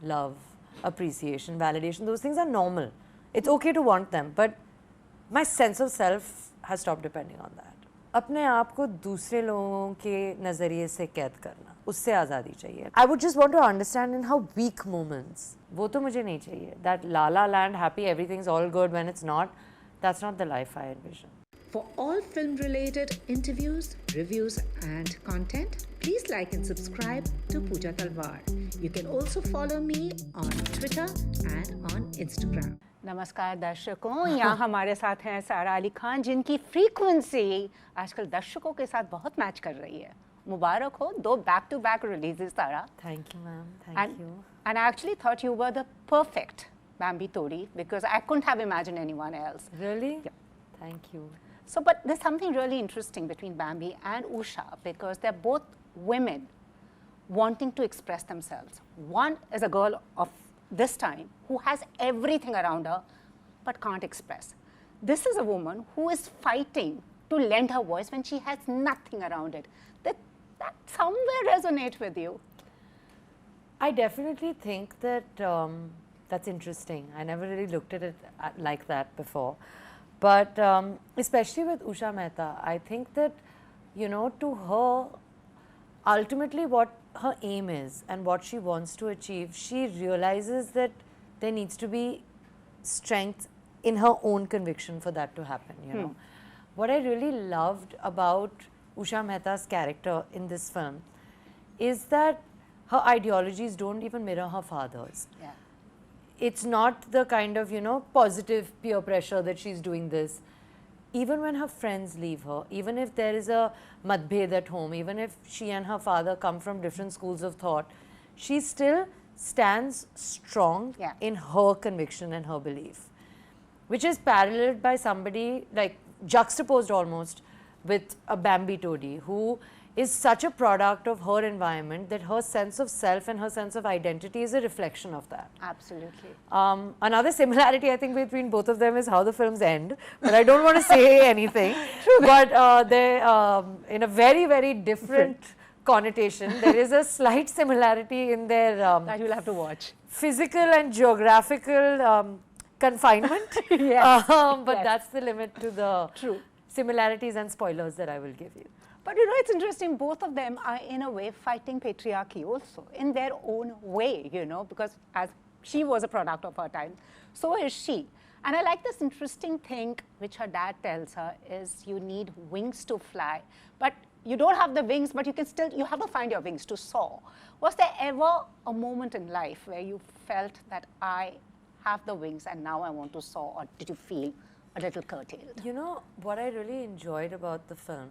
love, appreciation, validation, those things are normal. It's okay to want them, but my sense of self has stopped depending on that. अपने आप को दूसरे लोगों के नज़रिए से कैद करना, उससे आज़ादी चाहिए. I would just want to understand in how weak moments, वो तो मुझे नहीं चाहिए. That la la land, happy, everything's all good when it's not, that's not the life I envision. For all film-related interviews, reviews and content, please like and subscribe to Pooja Talwar. You can also follow me on Twitter and on Instagram. नमस्कार दर्शकों, यहाँ हमारे साथ हैं सारा अली खान, जिनकी frequency आजकल दर्शकों के साथ बहुत मैच कर रही है. मुबारक हो, 2 back-to-back releases, Sara. Thank you, ma'am. Thank you. And I actually thought you were the perfect Bambi Tori because I couldn't have imagined anyone else. Really? Yeah. Thank you. So, but there's something really interesting between Bambi and Usha because they're both women wanting to express themselves. One is a girl of this time who has everything around her but can't express. This is a woman who is fighting to lend her voice when she has nothing around it. That somewhere resonate with you. I definitely think that that's interesting. I never really looked at it like that before. But especially with Usha Meera, I think that, you know, to her, ultimately what her aim is and what she wants to achieve, she realizes that there needs to be strength in her own conviction for that to happen, you know. What I really loved about Usha Mehta's character in this film is that her ideologies don't even mirror her father's. Yeah. It's not the kind of, you know, positive peer pressure that she's doing this. Even when her friends leave her, even if there is a matbhed at home, even if she and her father come from different schools of thought, she still stands strong in her conviction and her belief, which is paralleled by somebody, like juxtaposed almost with a Bambi Todi, who is such a product of her environment that her sense of self and her sense of identity is a reflection of that. Absolutely. Another similarity I think between both of them is how the films end, but I don't want to say anything. True. But they, in a very, very different connotation, there is a slight similarity in their that you'll have to watch. Physical and geographical confinement. But that's the limit to the similarities and spoilers that I will give you. But you know, it's interesting, both of them are in a way fighting patriarchy also, in their own way, you know, because as she was a product of her time, so is she. And I like this interesting thing which her dad tells her is you need wings to fly, but you don't have the wings, but you can still, you have to find your wings to soar. Was there ever a moment in life where you felt that I have the wings and now I want to soar, or did you feel a little curtailed? You know, what I really enjoyed about the film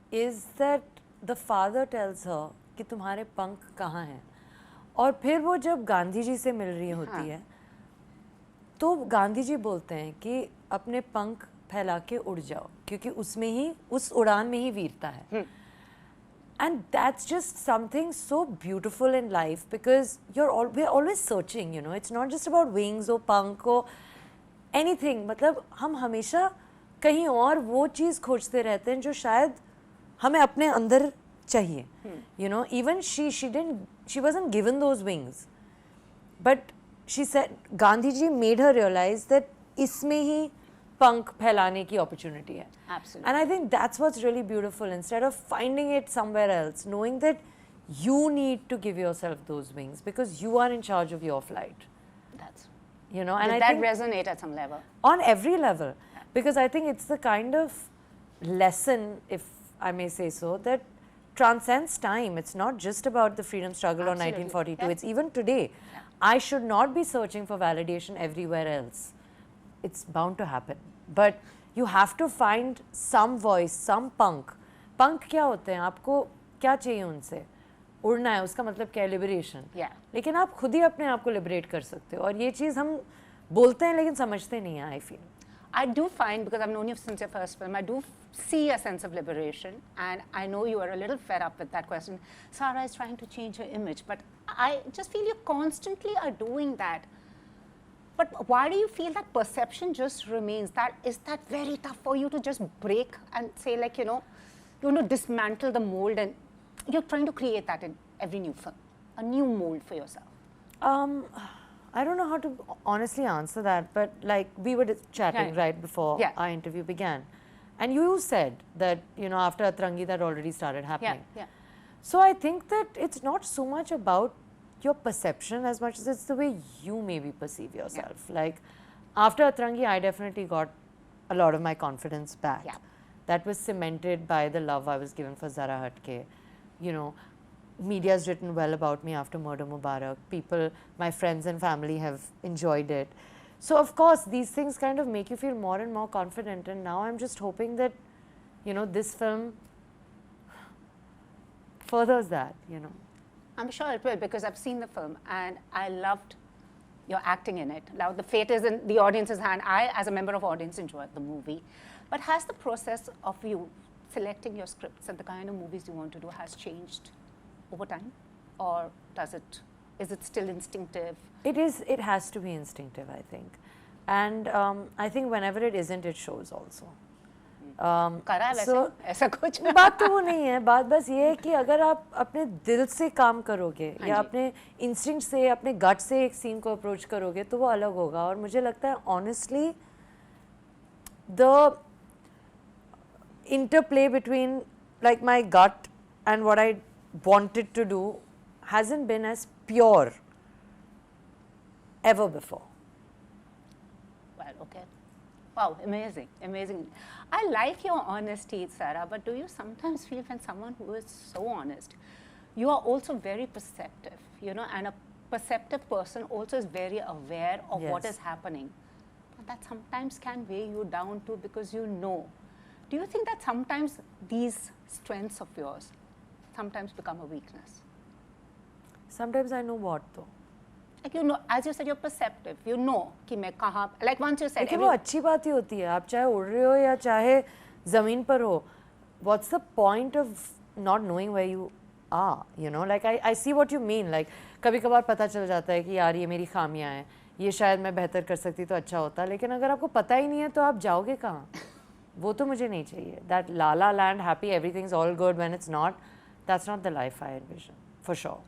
is that the father tells her कि तुम्हारे पंख कहाँ हैं, और फिर वो जब गांधी जी से मिल रही होती है तो गांधी जी बोलते हैं कि अपने पंख फैला के उड़ जाओ क्योंकि उसमें ही, उस उड़ान में ही वीरता है. And that's just something so beautiful in life because we're always searching, you know. It's not just about wings or पंख or anything. मतलब हम हमेशा कहीं और वो चीज़ खोजते रहते हैं जो शायद हमें अपने अंदर चाहिए. You know, even she wasn't given those wings, but she said Gandhi ji made her realize that इसमें ही पंख फैलाने की opportunity है. Absolutely. And I think that's what's really beautiful. Instead of finding it somewhere else, knowing that you need to give yourself those wings because you are in charge of your flight. That's, you know, and did I that think resonate at some level? On every level. Because I think it's the kind of lesson, if I may say so, that transcends time. It's not just about the freedom struggle or 1942. It's even today. I should not be searching for validation everywhere else. It's bound to happen. But you have to find some voice, some punk. Punk क्या होते हैं? आपको क्या चाहिए उनसे? उड़ना है, उसका मतलब क्या है? Liberation. लेकिन आप खुद ही अपने आप को liberate कर सकते हो. और ये चीज़ हम बोलते हैं लेकिन समझते नहीं हैं, I feel. I do find, because I've known you since your first film, I do see a sense of liberation, and I know you are a little fed up with that question. Sara is trying to change her image, but I just feel you constantly are doing that. But why do you feel that perception just remains? Is that very tough for you to just break and say, like, you know, you want to dismantle the mold, and you're trying to create that in every new film, a new mold for yourself? Um, I don't know how to honestly answer that, but like we were chatting right before Yeah. our interview began, and you said that after Atrangi that already started Yeah, happening. yeah. So I think that it's not so much about your perception as much as it's the way you maybe perceive yourself. Like after Atrangi, I definitely got a lot of my confidence back. Yeah. That was cemented by the love I was given for Zara Hatke. Media's written well about me after Murder Mubarak. People, my friends and family have enjoyed it. So of course, these things kind of make you feel more and more confident. And now I'm just hoping that, this film furthers that, I'm sure it will, because I've seen the film and I loved your acting in it. Now the fate is in the audience's hand. I, as a member of audience, enjoyed the movie. But has the process of you selecting your scripts and the kind of movies you want to do has changed over time? Or is it still instinctive? It has to be instinctive, I think. And I think whenever it isn't, it shows also. करा है वैसे ऐसा कुछ? बात तो वो नहीं है, बात बस ये है कि अगर आप अपने दिल से काम करोगे या अपने इंस्टिंक्ट से, अपने गट से एक सीन को अप्रोच करोगे तो वो अलग होगा. और मुझे लगता है honestly the interplay between like my gut and what I wanted to do hasn't been as pure ever before. Well, okay. Wow, amazing, amazing. I like your honesty, Sara, but do you sometimes feel when someone who is so honest, you are also very perceptive, and a perceptive person also is very aware of what is happening. But that sometimes can weigh you down too, because Do you think that sometimes these strengths of yours sometimes become a weakness? Sometimes I know what though. Like as you said, you're perceptive. You know कि मैं कहाँ. Like once you said. लेकिन वो अच्छी बात ही होती है. आप चाहे उड़ रहे हो या चाहे ज़मीन पर हो. What's the point of not knowing where you are? Like I see what you mean. Like कभी-कभार पता चल जाता है कि यार ये मेरी खामियां हैं. ये शायद मैं बेहतर कर सकती तो अच्छा होता. लेकिन अगर आपको पता ही नहीं है तो आप जाओगे कहाँ? वो तो मुझे नहीं चाहिए. That la la land, happy, everything's all good when it's not. That's not the life I envision, for sure.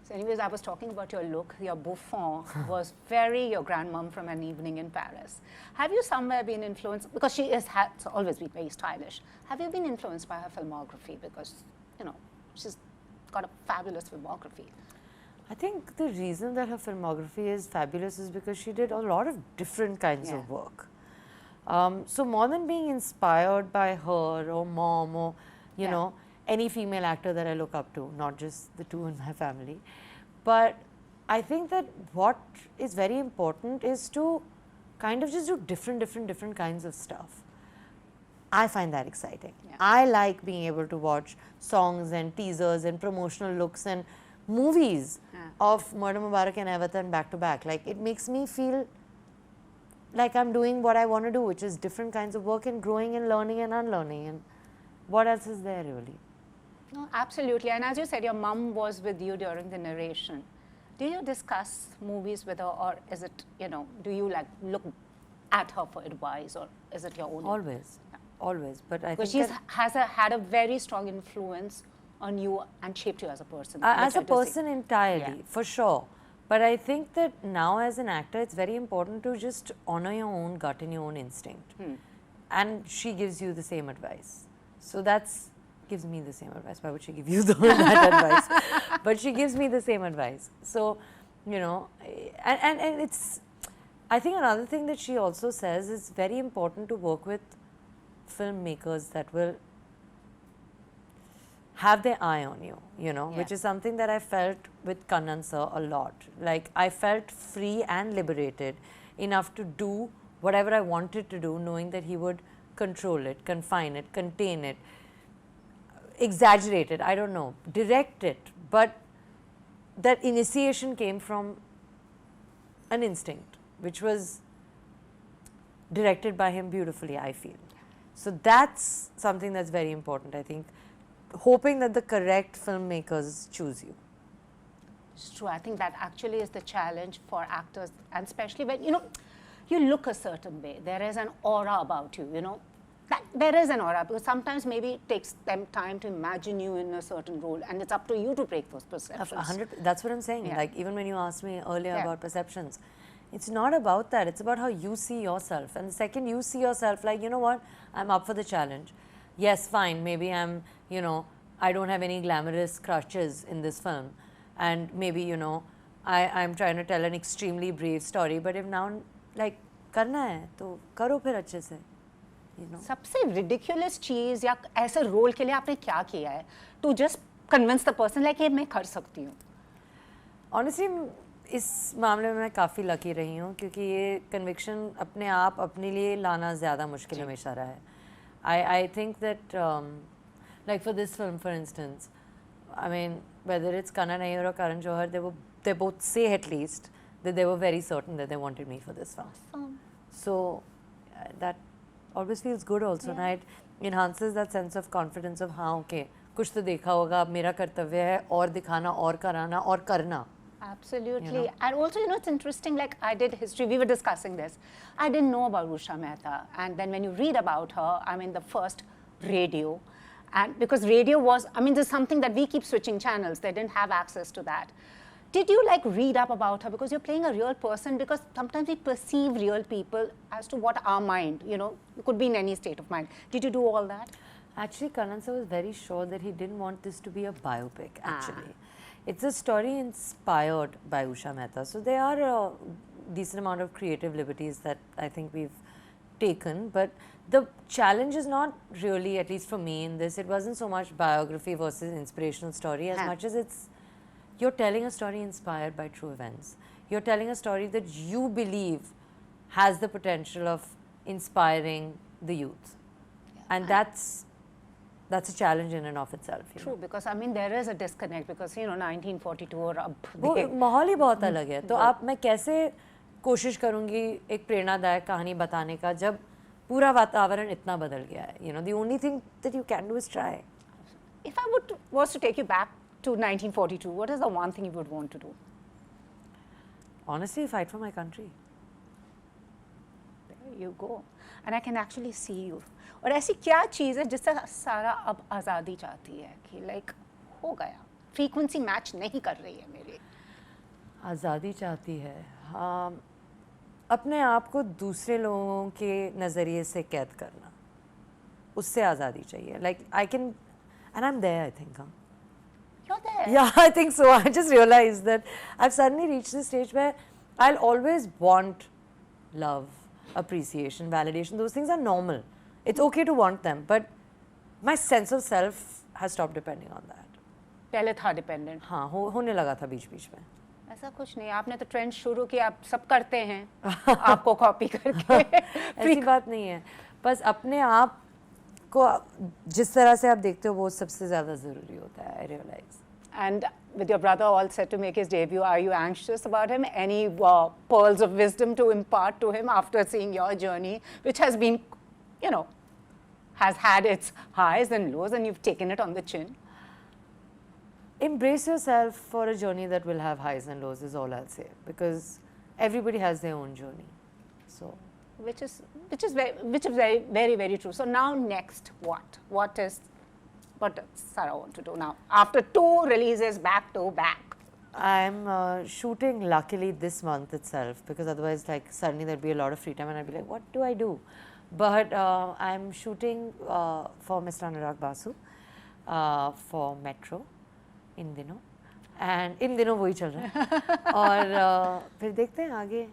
So anyways, I was talking about your look. Your bouffant was very your grandmom from An Evening in Paris. Have you somewhere been influenced, because she has always been very stylish. Have you been influenced by her filmography? Because, she's got a fabulous filmography. I think the reason that her filmography is fabulous is because she did a lot of different kinds of work. So more than being inspired by her or mom or, any female actor that I look up to, not just the two in my family, but I think that what is very important is to kind of just do different kinds of stuff. I find that exciting. Yeah. I like being able to watch songs and teasers and promotional looks and movies of Murder Mubarak and Everton back to back. Like it makes me feel like I'm doing what I want to do, which is different kinds of work and growing and learning and unlearning. And what else is there really? No, absolutely. And as you said, your mom was with you during the narration. Do you discuss movies with her, or is it, do you like look at her for advice, or is it your own? Always, always. But I think she had a very strong influence on you and shaped you as a person. As a person entirely, for sure. But I think that now as an actor, it's very important to just honor your own gut and your own instinct. And she gives you the same advice. So gives me the same advice. Why would she give you that advice? But she gives me the same advice. So, and it's, I think another thing that she also says is very important to work with filmmakers that will have their eye on you, which is something that I felt with Kannan sir a lot. Like I felt free and liberated enough to do whatever I wanted to do, knowing that he would control it, confine it, contain it, exaggerate it, I don't know, direct it. But that initiation came from an instinct, which was directed by him beautifully, I feel. So that's something that's very important, I think. Hoping that the correct filmmakers choose you. It's true. I think that actually is the challenge for actors, and especially when, you look a certain way. There is an aura about you, that there is an aura, because sometimes maybe it takes them time to imagine you in a certain role, and it's up to you to break those perceptions. 100. That's what I'm saying. Yeah. Like even when you asked me earlier Yeah. about perceptions, it's not about that. It's about how you see yourself. And the second you see yourself, like, you know what, I'm up for the challenge. Yes, fine. Maybe I'm, you know, I don't have any glamorous crutches in this film, and maybe, you know, I'm trying to tell an extremely brave story. But if now, like, करना है तो करो फिर अच्छे से. You know. सबसे ridiculous चीज या ऐसे रोल के लिए आपने क्या किया है to just convince the person like ये मैं कर सकती हूँ? Honestly, इस मामले में मैं काफ़ी लकी रही हूँ, क्योंकि ये कन्विक्शन अपने आप अपने लिए लाना ज़्यादा मुश्किल हमेशा रहा है. I think that like for this film, for instance, I mean, whether it's Kannan Nayyar or Karan Johar, they both say at least that they were very certain that they wanted me for this film. Awesome. So that always feels good also, Yeah. right? Enhances that sense of confidence of हाँ okay, कुछ तो देखा होगा, अब मेरा कर्तव्य है और दिखाना और कराना और करना. Absolutely. You know? And also, you know, it's interesting, like I did history, we were discussing this. I didn't know about Usha Mehta. And then when you read about her, I mean, the first radio, and because radio was, I mean, there's something that we keep switching channels, they didn't have access to that. Did you like read up about her? Because you're playing a real person, because sometimes we perceive real people as to what our mind, you know, it could be in any state of mind. Did you do all that? Actually, Kannan sir was very sure that he didn't want this to be a biopic, actually. It's a story inspired by Usha Mehta. So there are a decent amount of creative liberties that I think we've taken. But the challenge is not really, at least for me in this, it wasn't so much biography versus inspirational story as much as it's, you're telling a story inspired by true events. You're telling a story that you believe has the potential of inspiring the youth. And that's a challenge in and of itself. You True, because I mean, there is a disconnect, because, you know, 1942 और अब वो माहौल ही बहुत अलग है. तो आप मैं कैसे कोशिश करूँगी एक प्रेरणादायक कहानी बताने का जब पूरा वातावरण इतना बदल गया है. You know, the only thing that you can do is try. If I was to take you back to 1942, what is the one thing you would want to do? Honestly, fight for my country. There you go. And I can actually see you. और ऐसी क्या चीज़ है जिससे सारा अब आज़ादी चाहती है कि लाइक हो गया, फ्रीक्वेंसी मैच नहीं कर रही है मेरी? आज़ादी चाहती है, हाँ, अपने आप को दूसरे लोगों के नज़रिए से कैद करना, उससे आज़ादी चाहिए. Like I can, and I'm there, I think. Huh? You're there. Yeah, I think so. I just realized that I've suddenly reached this stage where I'll always want love, appreciation, validation. Those things are normal. It's okay to want them, but my sense of self has stopped depending on that. पहले था dependent. हाँ, होने लगा था बीच-बीच में. ऐसा कुछ नहीं, आपने तो ट्रेंड शुरू किया, आप सब करते हैं आपको कॉपी करके. ऐसी बात नहीं है, बस अपने आप को जिस तरह से आप देखते हो वो सबसे ज़्यादा ज़रूरी होता है. I realize. And with your brother all set to make his debut, are you anxious about him? Any pearls of wisdom to impart to him after seeing your journey, which has been, you know, has had its highs and lows, and you've taken it on the chin? Embrace yourself for a journey that will have highs and lows is all I'll say, because everybody has their own journey. So, which is very, very true. So now next, what does Sara want to do now after 2 releases back to back? I'm shooting luckily this month itself, because otherwise like suddenly there'd be a lot of free time and I'd be like, what do I do? But I'm shooting for Mr. Anurag Basu for Metro इन दिनों, and इन दिनों वही चल रहा है. और फिर देखते हैं आगे,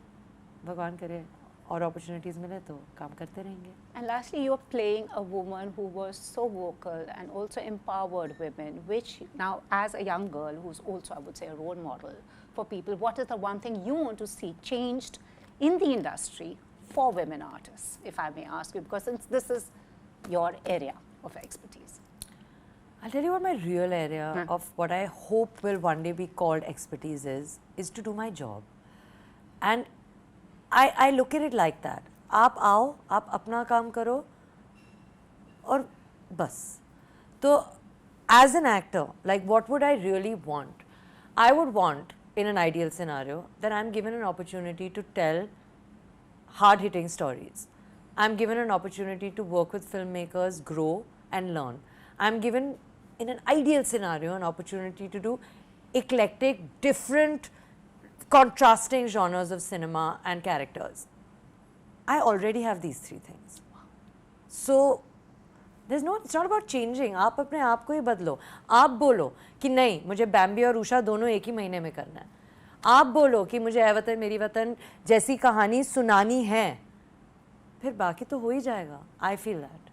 भगवान करे और opportunities मिले तो काम करते रहेंगे. And lastly, you're playing a woman who was so vocal and also empowered women, which now as a young girl who's also, I would say, a role model for people, what is the one thing you want to see changed in the industry for women artists, if I may ask you, because since this is your area of expertise? I'll tell you what my real area of what I hope will one day be called expertise is to do my job. And I look at it like that. आप आओ, आप अपना काम करो और बस. तो as an actor, like what would I really want? I would want, in an ideal scenario, that I'm given an opportunity to tell hard-hitting stories. I'm given an opportunity to work with filmmakers, grow and learn. I'm given, in an ideal scenario, an opportunity to do eclectic, different, contrasting genres of cinema and characters. I already have these three things. So, it's not about changing. आप अपने आप को ही बदलो. आप बोलो कि नहीं, मुझे बैम्बी और उषा दोनों एक ही महीने में करना है. आप बोलो कि मुझे ए वतन मेरी वतन जैसी कहानी सुनानी है. फिर बाकी तो हो ही जाएगा. I feel that.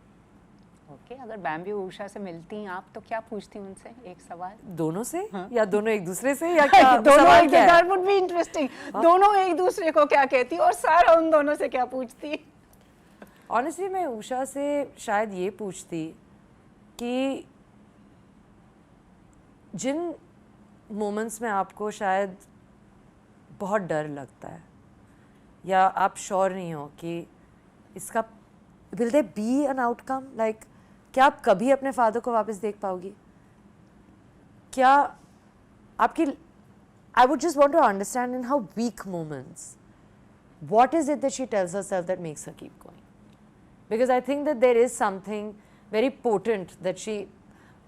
ओके, अगर बैम्बी और उषा से मिलती हैं आप तो क्या पूछती उनसे? एक सवाल. दोनों से? या दोनों एक दूसरे से? या क्या? दोनों एक दूसरे. That would be interesting. दोनों एक दूसरे को क्या कहती और सारा उन दोनों से क्या पूछती? Honestly, मैं उषा से शायद ये पूछती कि जिन मोमेंट्स में आपको शायद बहुत डर लगता है या आप श्योर नहीं हो कि इसका will there be an outcome, like क्या आप कभी अपने फादर को वापस देख पाओगी? क्या आपकी I would just want to understand in her weak moments what is it that she tells herself that makes her keep going, because I think that there is something very potent that she,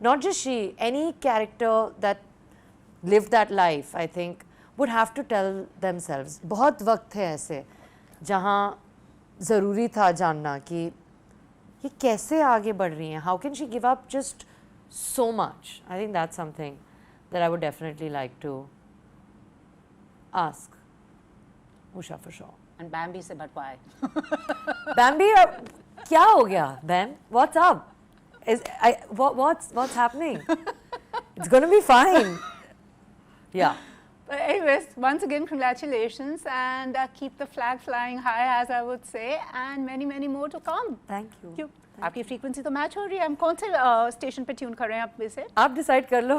not just she, any character that lived that life, I think would have to tell themselves. बहुत वक्त है ऐसे जहाँ ज़रूरी था जानना कि ये कैसे आगे बढ़ रही हैं. How can she give up just so much? I think that's something that I would definitely like to ask Usha for sure. And Bambi से but why? Bambi, क्या हो गया? Bam, what's up? What's happening? It's gonna be fine. Yeah. But anyways, once again, congratulations, and keep the flag flying high, as I would say, and many, many more to come. Thank you. आपकी frequency तो match हो रही है. हम कौन से station पे tune कर रहे हैं आप में से? आप decide कर लो.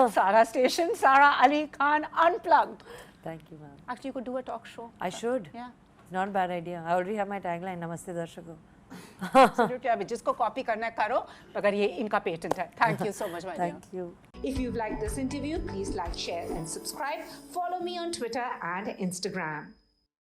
Sara station, Sara Ali Khan Unplugged. Thank you, ma'am. Actually, you could do a talk show. I should. Yeah. It's not a bad idea. I already have my tagline. Namaste दर्शकों. Absolutely. अभी जिसको copy करना है करो, मगर ये इनका patent है. Thank you so much, my dear. Thank you. If you've liked this interview, please like, share, and subscribe. Follow me on Twitter and Instagram.